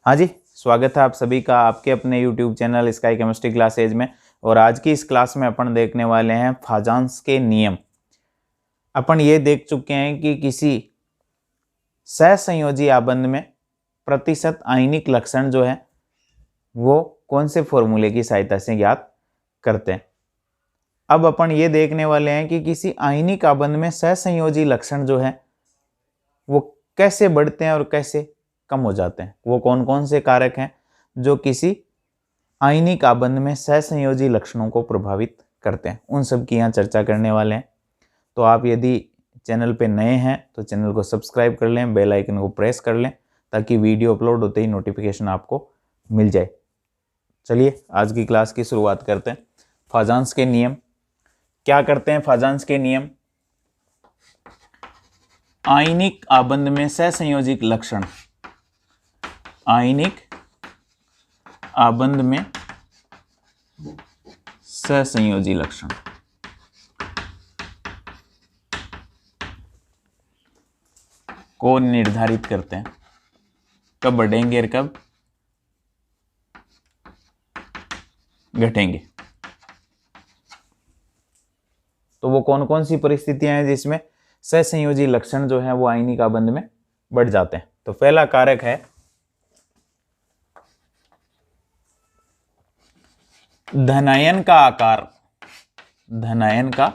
हाँ जी, स्वागत है आप सभी का आपके अपने YouTube channel sky chemistry classes में। और आज की इस क्लास में अपन देखने वाले हैं फाजान्स के नियम। अपन ये देख चुके हैं कि किसी सहसंयोजी आबंध में प्रतिशत आयनिक लक्षण जो है वो कौन से फॉर्मूले की सहायता से ज्ञात करते हैं। अब अपन ये देखने वाले हैं कि किसी आयनिक आबंध में सहसंयोजी लक्षण जो है वो कैसे बढ़ते हैं और कैसे कम हो जाते हैं। वो कौन कौन से कारक हैं जो किसी आयनिक आबंध में सहसंयोजी लक्षणों को प्रभावित करते हैं, उन सब की यहाँ चर्चा करने वाले हैं। तो आप यदि चैनल पे नए हैं तो चैनल को सब्सक्राइब कर लें, बेल आइकन को प्रेस कर लें ताकि वीडियो अपलोड होते ही नोटिफिकेशन आपको मिल जाए। चलिए आज की क्लास की शुरुआत करते हैं। फाजान्स के नियम क्या करते हैं। फाजान्स के नियम आयनिक आबंध में सहसंयोजी लक्षण, आयनिक आबंध में सहसंयोजी लक्षण को निर्धारित करते हैं, कब बढ़ेंगे और कब घटेंगे। तो वो कौन कौन सी परिस्थितियां हैं जिसमें सहसंयोजी लक्षण जो है वो आयनिक आबंध में बढ़ जाते हैं। तो पहला कारक है धनायन का आकार, धनायन का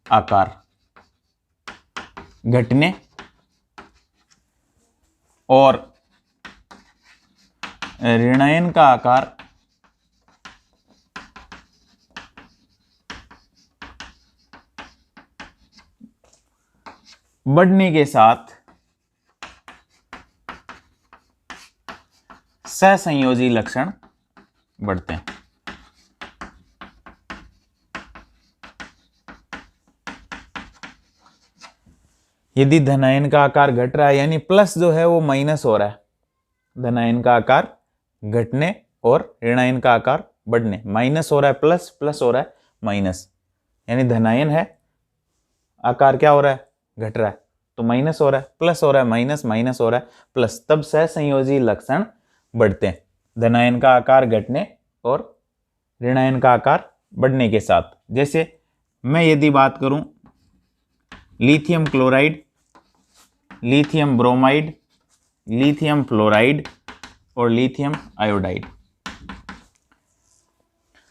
आकार घटने और ऋणायन का आकार बढ़ने के साथ सहसंयोजी लक्षण बढ़ते हैं। यदि धनायन का आकार घट रहा है यानी प्लस जो है वो माइनस हो रहा है, धनायन का आकार घटने और ऋणायन का आकार बढ़ने, माइनस हो रहा है प्लस, प्लस हो रहा है माइनस, यानी धनायन है आकार क्या हो रहा है घट रहा है, तो माइनस हो रहा है प्लस हो रहा है माइनस, माइनस हो रहा है प्लस, तब सहसंयोजी लक्षण बढ़ते हैं। धनायन का आकार घटने और ऋणायन का आकार बढ़ने के साथ। जैसे मैं यदि बात करूं lithium chloride, lithium bromide, lithium fluoride और लिथियम आयोडाइड,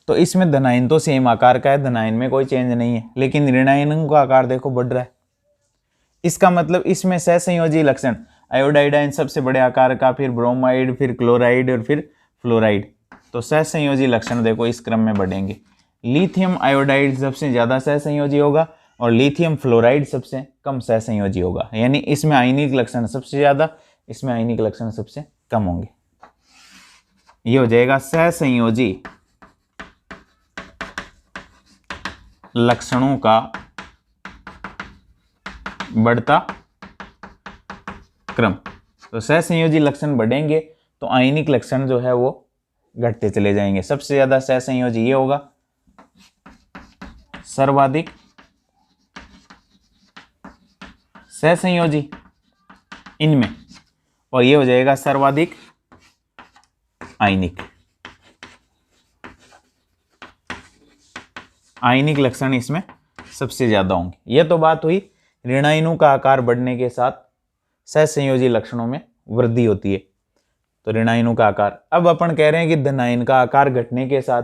तो इसमें धनायन तो सेम आकार का है, धनायन में कोई चेंज नहीं है, लेकिन ऋणायन का आकार देखो बढ़ रहा है। इसका मतलब इसमें सहसंयोजी लक्षण आयोडाइड आयन सबसे बड़े आकार का, फिर ब्रोमाइड, फिर क्लोराइड और फिर फ्लोराइड, तो सहसंयोजी लक्षण देखो इस क्रम में बढ़ेंगे। लिथियम आयोडाइड सबसे ज्यादा सहसंयोजी होगा और लिथियम फ्लोराइड सबसे कम सहसंयोजी होगा, यानी इसमें आयनिक लक्षण सबसे ज्यादा, इसमें आयनिक लक्षण सबसे कम होंगे। ये हो जाएगा सहसंयोजी लक्षणों का बढ़ता क्रम। तो सहसंयोजी लक्षण बढ़ेंगे तो आयनिक लक्षण जो है वो घटते चले जाएंगे। सबसे ज्यादा सहसंयोजी ये होगा, सर्वाधिक सहसंयोजी इनमें, और ये हो जाएगा सर्वाधिक आयनिक। आयनिक लक्षण इसमें सबसे ज्यादा होंगे। यह तो बात हुई ऋणायनों का आकार बढ़ने के साथ सहसंयोजी लक्षणों में वृद्धि होती है, तो ऋणायनों का आकार। अब अपन कह रहे हैं कि धनायन का आकार घटने के साथ,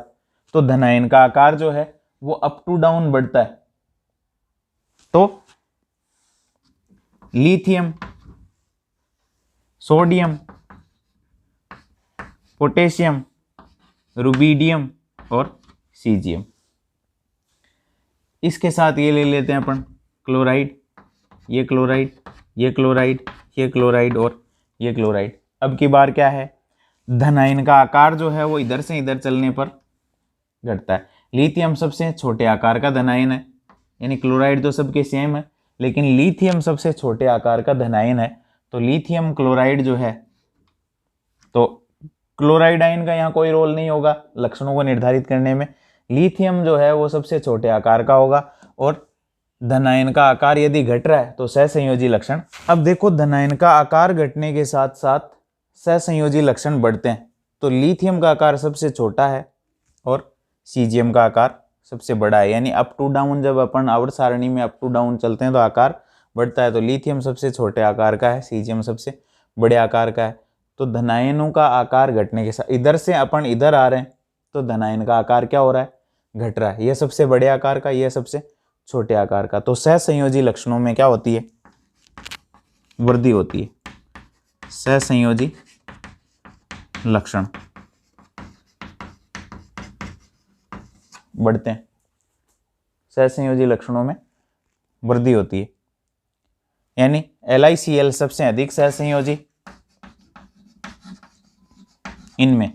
तो धनायन का आकार जो है वो अप टू डाउन बढ़ता है। तो लिथियम, सोडियम, पोटेशियम, रुबिडियम और सीजियम, इसके साथ ये ले लेते हैं अपन क्लोराइड, ये क्लोराइड, ये क्लोराइड, ये क्लोराइड और ये क्लोराइड। अब की बार क्या है, धनायन का आकार जो है वो इधर से इधर चलने पर घटता है। लिथियम सबसे छोटे आकार का धनायन है, यानी क्लोराइड तो सबके सेम है, लेकिन लिथियम सबसे छोटे आकार का धनायन है, तो लिथियम क्लोराइड जो है, तो क्लोराइड आयन का यहाँ कोई रोल नहीं होगा लक्षणों को निर्धारित करने में। लिथियम जो है वो सबसे छोटे आकार का होगा और धनायन का आकार यदि घट रहा है तो सहसंयोजी लक्षण। अब देखो धनायन का आकार घटने के साथ साथ सहसंयोजी लक्षण बढ़ते हैं तो लिथियम का आकार सबसे छोटा है और सीजियम का आकार सबसे बड़ा है। यानी अप टू डाउन, जब अपन आवर्त सारणी में अप टू डाउन चलते हैं तो आकार बढ़ता है। तो लिथियम सबसे छोटे आकार का है, सीजियम सबसे बड़े आकार का है। तो धनायनों का आकार घटने के साथ, इधर से अपन इधर आ रहे हैं तो धनायन का आकार क्या हो रहा है, घट रहा है। यह सबसे बड़े आकार का, यह सबसे छोटे आकार का। तो सहसंयोजी लक्षणों में क्या होती है, वृद्धि होती है। सहसंयोजी लक्षण बढ़ते हैं, सहसंयोजी लक्षणों में वृद्धि होती है। यानी LiCl सबसे अधिक सहसंयोजी इनमें,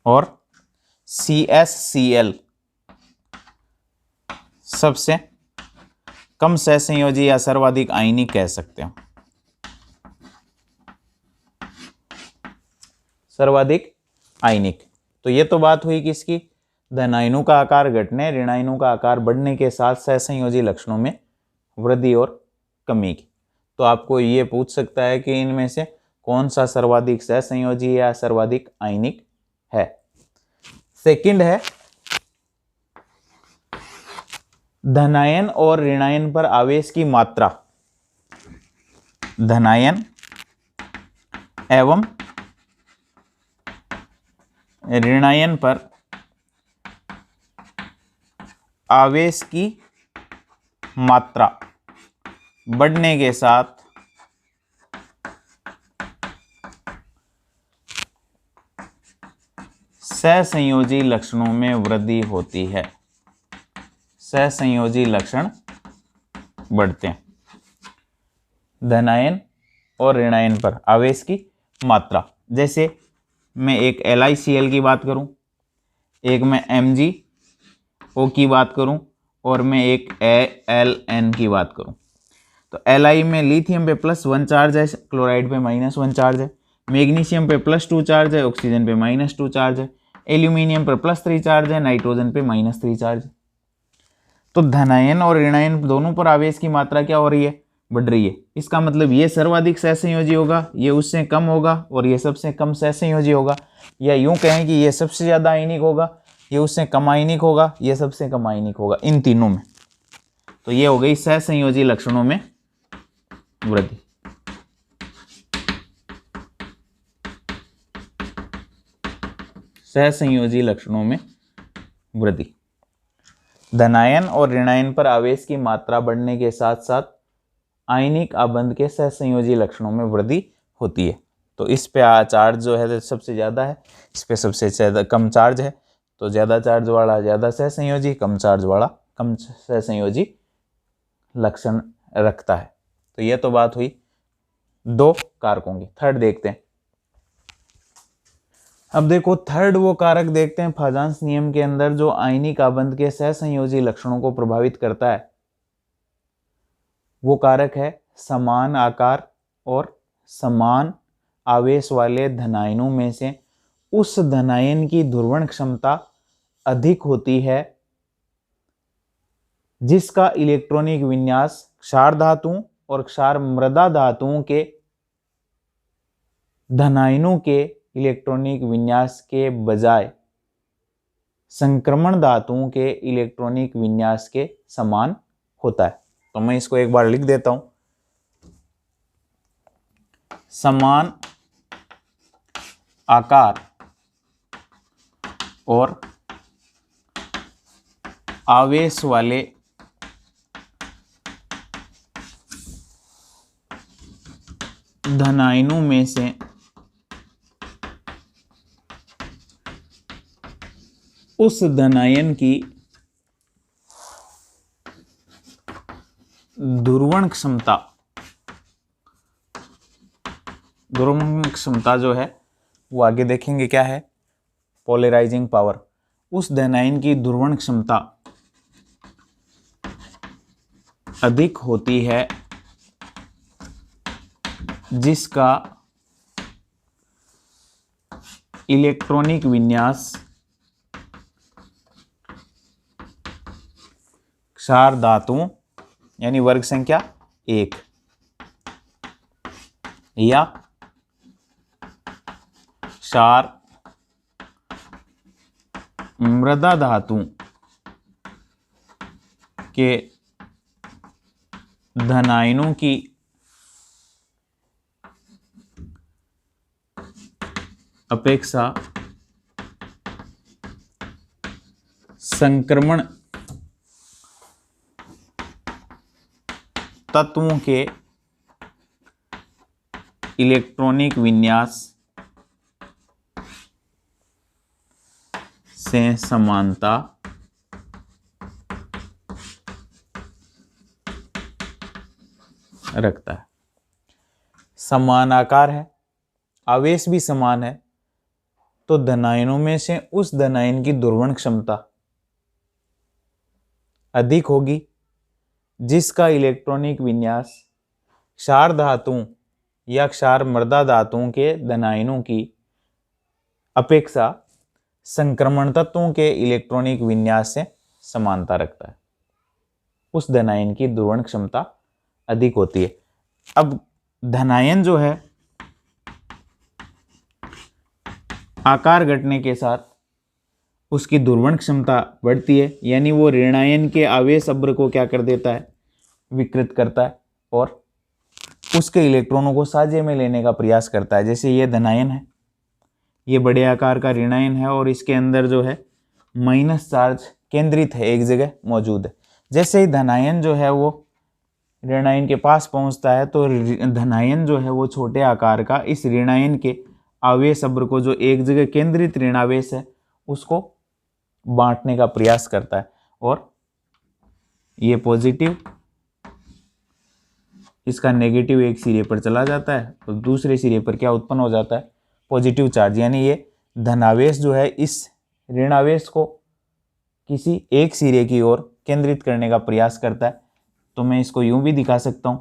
और CsCl सबसे कम सहसंयोजी या सर्वाधिक आयनिक कह सकते हो, सर्वाधिक आयनिक। तो ये तो बात हुई किसकी, धनायनों का आकार घटने, ऋणायनों का आकार बढ़ने के साथ सहसंयोजी लक्षणों में वृद्धि और कमी की। तो आपको ये पूछ सकता है कि इनमें से कौन सा सर्वाधिक सहसंयोजी या सर्वाधिक आयनिक है। सेकंड है धनायन और ऋणायन पर आवेश की मात्रा। धनायन एवं ऋणायन पर आवेश की मात्रा बढ़ने के साथ सहसंयोजी लक्षणों में वृद्धि होती है। सहसंयोजी लक्षण बढ़ते हैं। धनायन और ऋणायन पर आवेश की मात्रा, जैसे मैं एक LiCl की बात करूं, एक मैं MgO की बात करूं, और मैं एक Aln की बात करूं। तो Li में लिथियम पे +1 चार्ज है, क्लोराइड पे -1 चार्ज है, मैग्नीशियम पे +2 चार्ज है, ऑक्सीजन पे -2 चार्ज है, एल्यूमिनियम पर +3 चार्ज है, नाइट्रोजन पे -3 चार्ज है। तो धनायन और ऋणायन दोनों पर आवेश की मात्रा क्या हो रही है, बढ़ रही है। इसका मतलब ये सर्वाधिक सहसंयोजी होगा, ये उससे कम होगा, और ये सबसे कम सहसंयोजी होगा। या यूं कहें कि ये सबसे ज्यादा आयनिक होगा, ये उससे कम आयनिक होगा, ये सबसे कम आयनिक होगा, इन तीनों में। तो ये हो गई सहसंयोजी लक्षणों में वृद्धि। सहसंयोजी लक्षणों में वृद्धि। धनायन और ऋणायन पर आवेश की मात्रा बढ़ने के साथ साथ आयनिक आबंध के सहसंयोजी लक्षणों में वृद्धि होती है। तो इस पे चार्ज जो है सबसे ज़्यादा है, इस पे सबसे ज़्यादा कम चार्ज है। तो ज़्यादा चार्ज वाला ज़्यादा सहसंयोजी, कम चार्ज वाला कम सहसंयोजी लक्षण रखता है। तो यह तो बात हुई दो कारकों की। थर्ड देखते हैं। अब देखो थर्ड वो कारक देखते हैं फाजांस नियम के अंदर जो आयनिक आबंध के सहसंयोजी लक्षणों को प्रभावित करता है। वो कारक है समान आकार और समान आवेश वाले धनायनों में से उस धनायन की ध्रुवण क्षमता अधिक होती है जिसका इलेक्ट्रॉनिक विन्यास क्षार धातुओं और क्षार मृदा धातुओं के धनायनों के इलेक्ट्रॉनिक विन्यास के बजाय संक्रमण धातुओं के इलेक्ट्रॉनिक विन्यास के समान होता है। तो मैं इसको एक बार लिख देता हूं। समान आकार और आवेश वाले धनायनों में से उस धनायन की ध्रुवण क्षमता जो है वो आगे देखेंगे क्या है, पोलराइजिंग पावर। उस धनायन की ध्रुवण क्षमता अधिक होती है जिसका इलेक्ट्रॉनिक विन्यास क्षार धातुओं यानी वर्ग संख्या 1 या क्षार मृदा धातु के धनायनों की अपेक्षा संक्रमण तत्वों के इलेक्ट्रॉनिक विन्यास से समानता रखता है। समान आकार है, आवेश भी समान है, तो धनायनों में से उस धनायन की दुर्वहन क्षमता अधिक होगी जिसका इलेक्ट्रॉनिक विन्यास क्षार धातुओं या क्षार मृदा धातुओं के धनायनों की अपेक्षा संक्रमण तत्वों के इलेक्ट्रॉनिक विन्यास से समानता रखता है। उस धनायन की दुर्वहन क्षमता अधिक होती है। अब धनायन जो है आकार घटने के साथ उसकी दुर्वहन क्षमता बढ़ती है, यानी वो ऋणायन के आवेश अब्र को क्या कर देता है, विकृत करता है और उसके इलेक्ट्रॉनों को साझे में लेने का प्रयास करता है। जैसे ये धनायन है, ये बड़े आकार का ऋणायन है और इसके अंदर जो है माइनस चार्ज केंद्रित है, एक जगह मौजूद है। जैसे ही धनायन जो है वो ऋणायन के पास पहुंचता है तो धनायन जो है वो छोटे आकार का इस ऋणायन के आवेश अब्र को, जो एक जगह केंद्रित ऋणावेश है, उसको बांटने का प्रयास करता है और ये पॉजिटिव, इसका नेगेटिव एक सिरे पर चला जाता है और दूसरे सिरे पर क्या उत्पन्न हो जाता है, पॉजिटिव चार्ज। यानी ये धनावेश जो है इस ऋणावेश को किसी एक सिरे की ओर केंद्रित करने का प्रयास करता है। तो मैं इसको यूं भी दिखा सकता हूं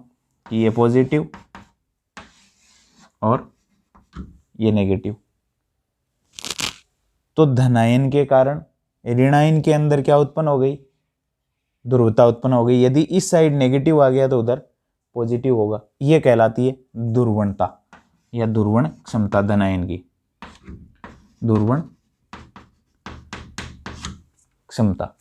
कि ये पॉजिटिव और ये नेगेटिव। तो धनायन के कारण ऋणायन के अंदर क्या उत्पन्न हो गई, ध्रुवता उत्पन्न हो गई। यदि इस साइड नेगेटिव आ गया तो उधर पॉजिटिव होगा। ये कहलाती है दुर्वहनता या दुर्वहन क्षमता धनायन की, दुर्वहन क्षमता।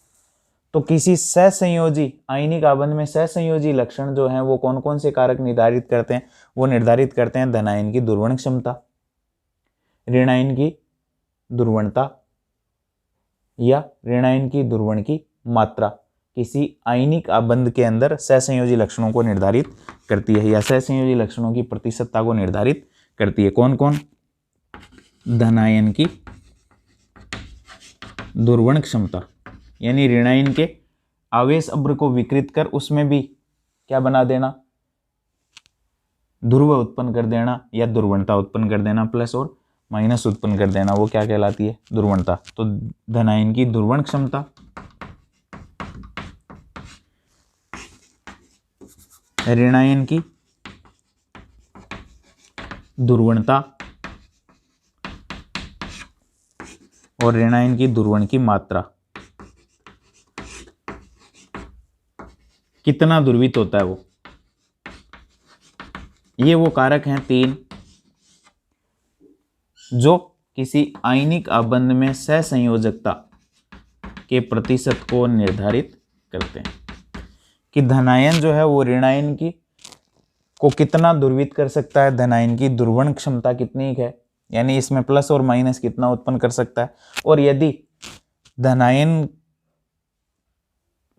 तो किसी सहसंयोजी आयनिक आबंध में सहसंयोजी लक्षण जो हैं वो कौन कौन से कारक निर्धारित करते हैं, वो निर्धारित करते हैं धनायन की दुर्वहन क्षमता, ऋणायन की दुर्वहनता या ऋणायन की दुर्वहन की मात्रा। किसी आयनिक आबंध के अंदर सहसंयोजी लक्षणों को निर्धारित करती है या सहसंयोजी लक्षणों की प्रतिशतता को निर्धारित करती है। कौन कौन, धनायन की दुर्वहन क्षमता यानी ऋणायन के आवेश अब्र को विकृत कर उसमें भी क्या बना देना, ध्रुव उत्पन्न कर देना या दुर्वहनता उत्पन्न कर देना, प्लस और माइनस उत्पन्न कर देना, वो क्या कहलाती है, दुर्वहनता। तो धनायन की दुर्वहन क्षमता, ऋणायन की दुर्वहनता और ऋणायन की दुर्वहन की मात्रा। कितना दुर्वित होता है वो, ये वो कारक हैं तीन जो किसी आयनिक आबंध में सहसंयोजकता के प्रतिशत को निर्धारित करते हैं कि धनायन जो है वो ऋणायन की को कितना दुर्वित कर सकता है, धनायन की दुर्वहन क्षमता कितनी है, यानी इसमें प्लस और माइनस कितना उत्पन्न कर सकता है। और यदि धनायन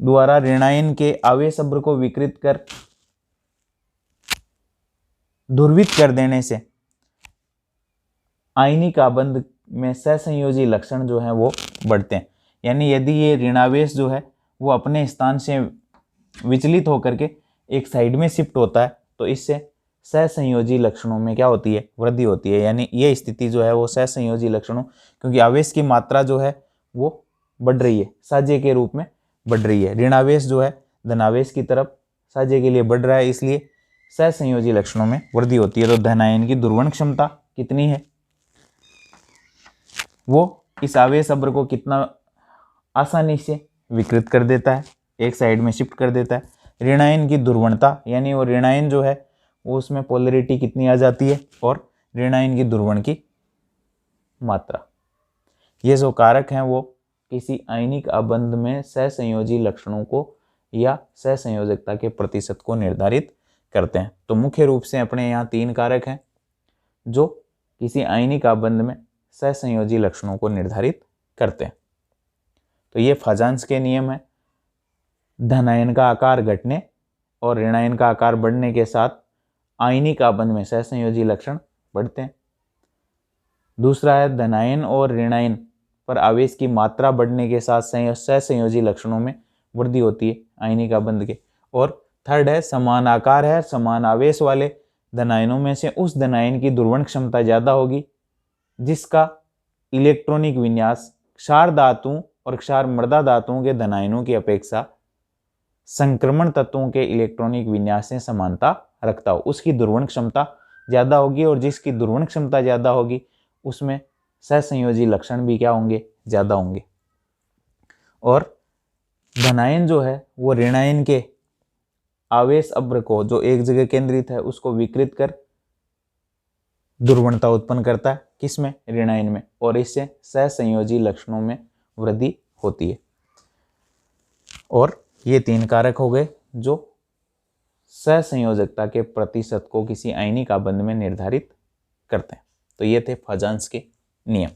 द्वारा ऋणायन के आवेश अब्र को विकृत कर दुर्वित कर देने से आयनिक आबंध में सहसंयोजी लक्षण जो है वो बढ़ते हैं। यानी यदि ये ऋणावेश जो है वो अपने स्थान से विचलित होकर के एक साइड में शिफ्ट होता है तो इससे सहसंयोजी लक्षणों में क्या होती है, वृद्धि होती है। यानी ये स्थिति जो है वो सहसंयोजी लक्षणों, क्योंकि आवेश की मात्रा जो है वो बढ़ रही है, साझे के रूप में बढ़ रही है। ऋणावेश जो है धनावेश की तरफ साझे के लिए बढ़ रहा है, इसलिए सहसंयोजी लक्षणों में वृद्धि होती है। तो धनायन की दुर्वहन क्षमता कितनी है, वो इस आवेश अब्र को कितना आसानी से विकृत कर देता है, एक साइड में शिफ्ट कर देता है। ऋणायन की दुर्वहनता यानी वो ऋणायन जो है वो उसमें पोलरिटी कितनी आ जाती है और ऋणायन की ध्रुवण की मात्रा। ये जो कारक हैं वो किसी आयनिक आबंध में सहसंयोजी लक्षणों को या सहसंयोजकता के प्रतिशत को निर्धारित करते हैं। तो मुख्य रूप से अपने यहाँ 3 कारक हैं जो किसी आयनिक आबंध में सहसंयोजी लक्षणों को निर्धारित करते हैं। तो ये फाजान्स के नियम है। धनायन का आकार घटने और ऋणायन का आकार बढ़ने के साथ आयनिक आबंध में सहसंयोजी लक्षण बढ़ते हैं। दूसरा है धनायन और ऋणायन पर आवेश की मात्रा बढ़ने के साथ सहसंयोजी लक्षणों में वृद्धि होती है आयनिक आबंध के। और थर्ड है समान आकार है, समान आवेश वाले धनायनों में से उस धनायन की ध्रुवण क्षमता ज्यादा होगी जिसका इलेक्ट्रॉनिक विन्यास क्षार धातुओं और क्षार मृदा धातुओं के धनायनों की अपेक्षा संक्रमण तत्वों के इलेक्ट्रॉनिक विन्यास से समानता रखता हो, उसकी ध्रुवण क्षमता ज्यादा होगी। और जिसकी ध्रुवण क्षमता ज्यादा होगी उसमें सहसंयोजी लक्षण भी क्या होंगे, ज्यादा होंगे। और धनायन जो है वो ऋणायन के आवेश अभ्र को जो एक जगह केंद्रित है उसको विकृत कर ध्रुवणता उत्पन्न करता है, किसमें, ऋणायन में, और इससे सहसंयोजी लक्षणों में वृद्धि होती है। और ये 3 कारक हो गए जो सहसंयोजकता के प्रतिशत को किसी आयनिक आबंध में निर्धारित करते हैं। तो ये थे फाजान्स के नियम।